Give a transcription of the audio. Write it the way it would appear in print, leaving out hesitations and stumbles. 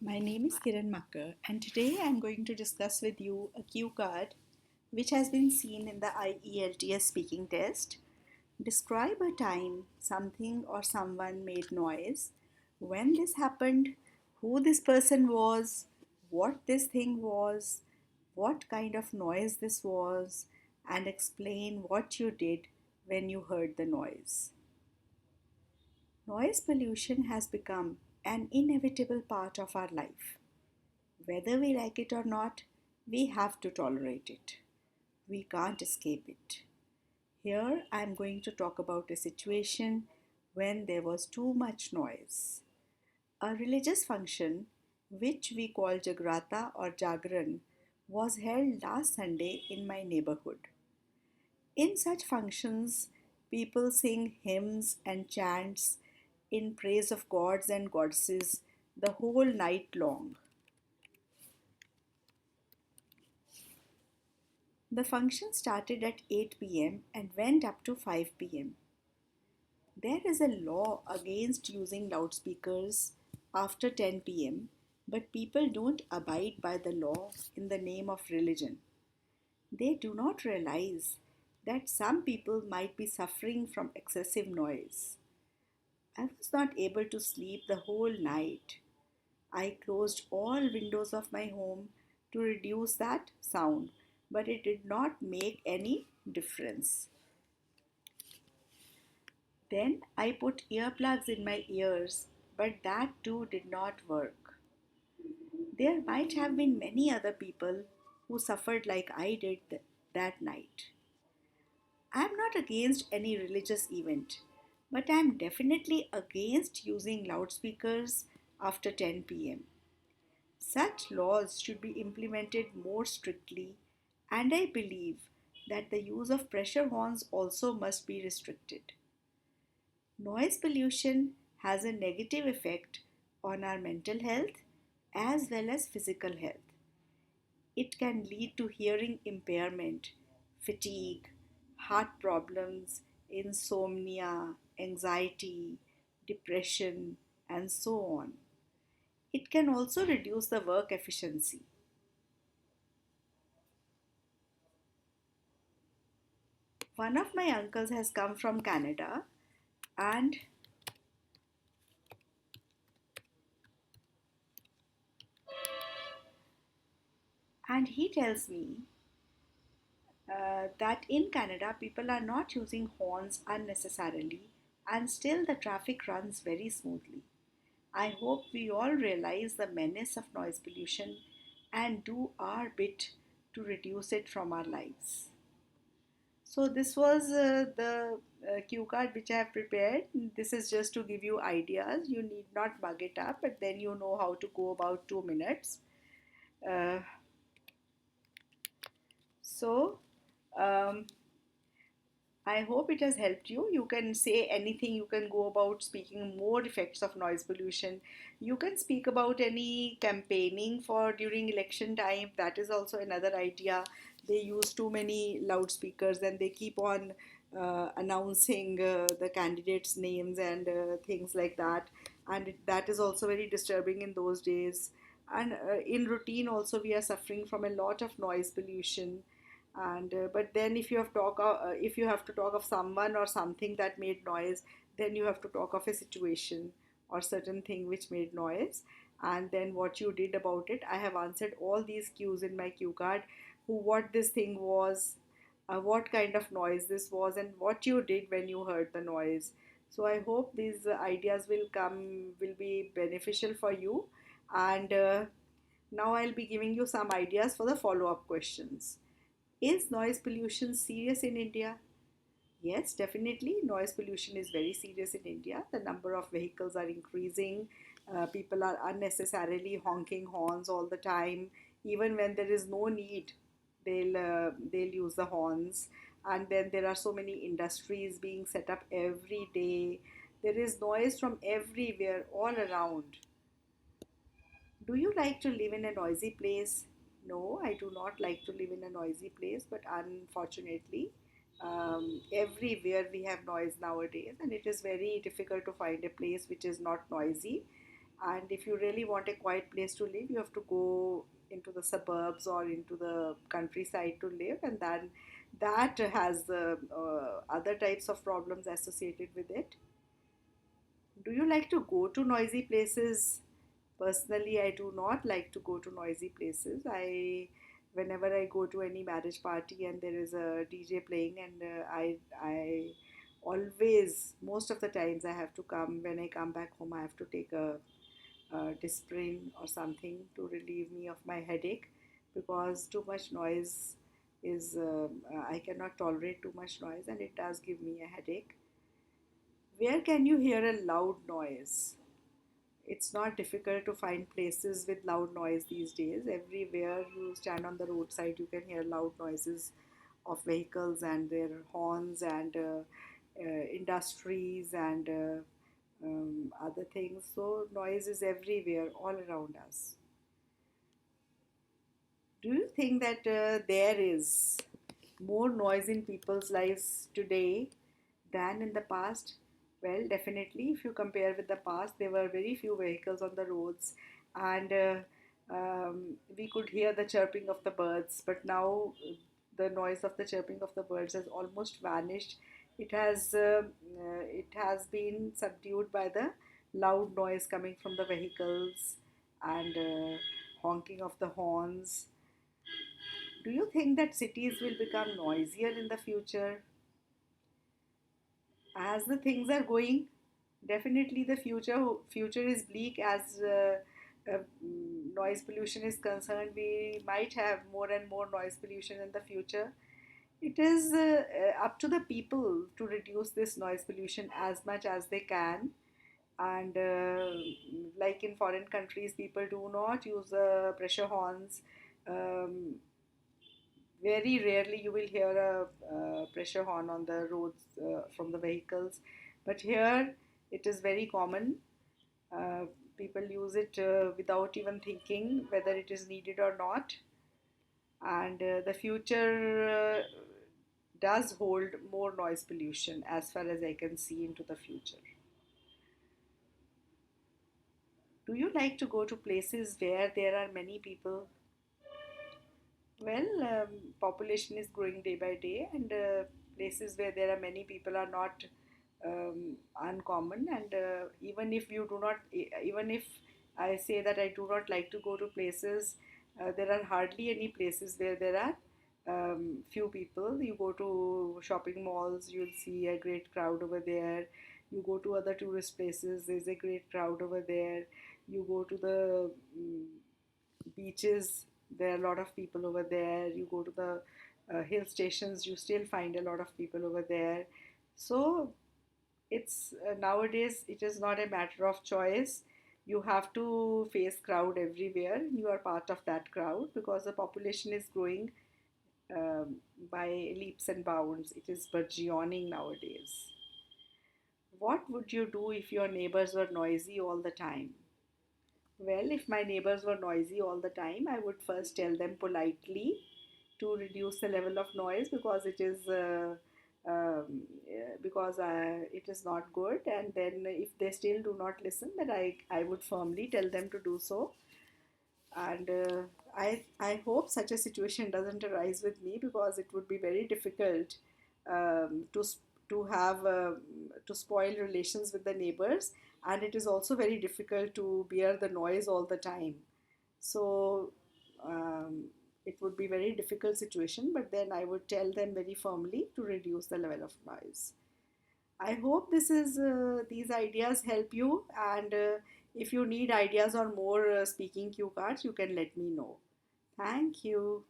My name is Kiran Makkar, and today I'm going to discuss with you a cue card which has been seen in the IELTS speaking test. Describe a time something or someone made noise, when this happened, who this person was, what this thing was, what kind of noise this was, and explain what you did when you heard the noise. Noise pollution has become an inevitable part of our life. Whether we like it or not, we have to tolerate it. We can't escape it. Here I am going to talk about a situation when there was too much noise. A religious function, which we call Jagrata or Jagran, was held last Sunday in my neighborhood. In such functions, people sing hymns and chants in praise of gods and goddesses the whole night long. The function started at 8 p.m. and went up to 5 p.m. There is a law against using loudspeakers after 10 p.m., but people don't abide by the law in the name of religion. They do not realize that some people might be suffering from excessive noise. I was not able to sleep the whole night. I closed all windows of my home to reduce that sound, but it did not make any difference. Then I put earplugs in my ears, but that too did not work. There might have been many other people who suffered like I did that night. I am not against any religious event, but I am definitely against using loudspeakers after 10 p.m. Such laws should be implemented more strictly, and I believe that the use of pressure horns also must be restricted. Noise pollution has a negative effect on our mental health as well as physical health. It can lead to hearing impairment, fatigue, heart problems, insomnia, anxiety, depression, and so on. It can also reduce the work efficiency. One of my uncles has come from Canada and he tells me that in Canada people are not using horns unnecessarily and still the traffic runs very smoothly. I hope we all realize the menace of noise pollution and do our bit to reduce it from our lives. So this was the cue card which I have prepared. This is just to give you ideas. You need not mug it up, but then you know how to go about 2 minutes. Uh, so um, I hope it has helped you. You can say anything, you can go about speaking more effects of noise pollution. You can speak about any campaigning for during election time. That is also another idea. They use too many loudspeakers and they keep on announcing the candidates' names and things like that. And that is also very disturbing in those days. And in routine, also, we are suffering from a lot of noise pollution and but then if you have to talk of someone or something that made noise, then you have to talk of a situation or certain thing which made noise and then what you did about it. I have answered all these cues in my cue card: who, what this thing was, what kind of noise this was, and what you did when you heard the noise. So I hope these ideas will be beneficial for you. And now I'll be giving you some ideas for the follow up questions. Is noise pollution serious in India? Yes, definitely. Noise pollution is very serious in India. The number of vehicles are increasing. People are unnecessarily honking horns all the time, even when there is no need. They'll use the horns, and then there are so many industries being set up every day. There is noise from everywhere, all around. Do you like to live in a noisy place? No, I do not like to live in a noisy place, but unfortunately, everywhere we have noise nowadays, and it is very difficult to find a place which is not noisy. And if you really want a quiet place to live, you have to go into the suburbs or into the countryside to live, and then that has the other types of problems associated with it. Do you like to go to noisy places? Personally, I do not like to go to noisy places. Whenever I go to any marriage party and there is a DJ playing, and I always, most of the times, I have to come. When I come back home, I have to take a Disprin or something to relieve me of my headache, because too much noise is, I cannot tolerate too much noise, and it does give me a headache. Where can you hear a loud noise? It's not difficult to find places with loud noise these days. Everywhere you stand on the roadside, you can hear loud noises of vehicles and their horns and industries and other things. So, noise is everywhere, all around us. Do you think that there is more noise in people's lives today than in the past? Well, definitely, if you compare with the past, there were very few vehicles on the roads, and we could hear the chirping of the birds. But now, the noise of the chirping of the birds has almost vanished. It has been subdued by the loud noise coming from the vehicles and honking of the horns. Do you think that cities will become noisier in the future? As the things are going, definitely the future is bleak as noise pollution is concerned. We might have more and more noise pollution in the future. It is up to the people to reduce this noise pollution as much as they can. And like in foreign countries, people do not use pressure horns. Um, Very rarely you will hear a pressure horn on the roads from the vehicles, but here it is very common. Uh, People use it without even thinking whether it is needed or not. And the future does hold more noise pollution as far as I can see into the future. Do you like to go to places where there are many people? Well, population is growing day by day, and places where there are many people are not uncommon. And even if you do not, even if I say that I do not like to go to places, there are hardly any places where there are few people. You go to shopping malls, you'll see a great crowd over there. You go to other tourist places, there's a great crowd over there. You go to the beaches, there are a lot of people over there. You go to the hill stations, you still find a lot of people over there. So it's nowadays it is not a matter of choice. You have to face crowd everywhere. You are part of that crowd because the population is growing um, by leaps and bounds. It is burgeoning nowadays. What would you do if your neighbors were noisy all the time? Well, if my neighbors were noisy all the time, I would first tell them politely to reduce the level of noise because it is not good. And then if they still do not listen, then I would firmly tell them to do so. And I hope such a situation doesn't arise with me because it would be very difficult um, to s- to have to spoil relations with the neighbors, and it is also very difficult to bear the noise all the time. So um, it would be very difficult situation, but then I would tell them very firmly to reduce the level of noise. I hope these ideas help you, and if you need ideas or more speaking cue cards, you can let me know. Thank you.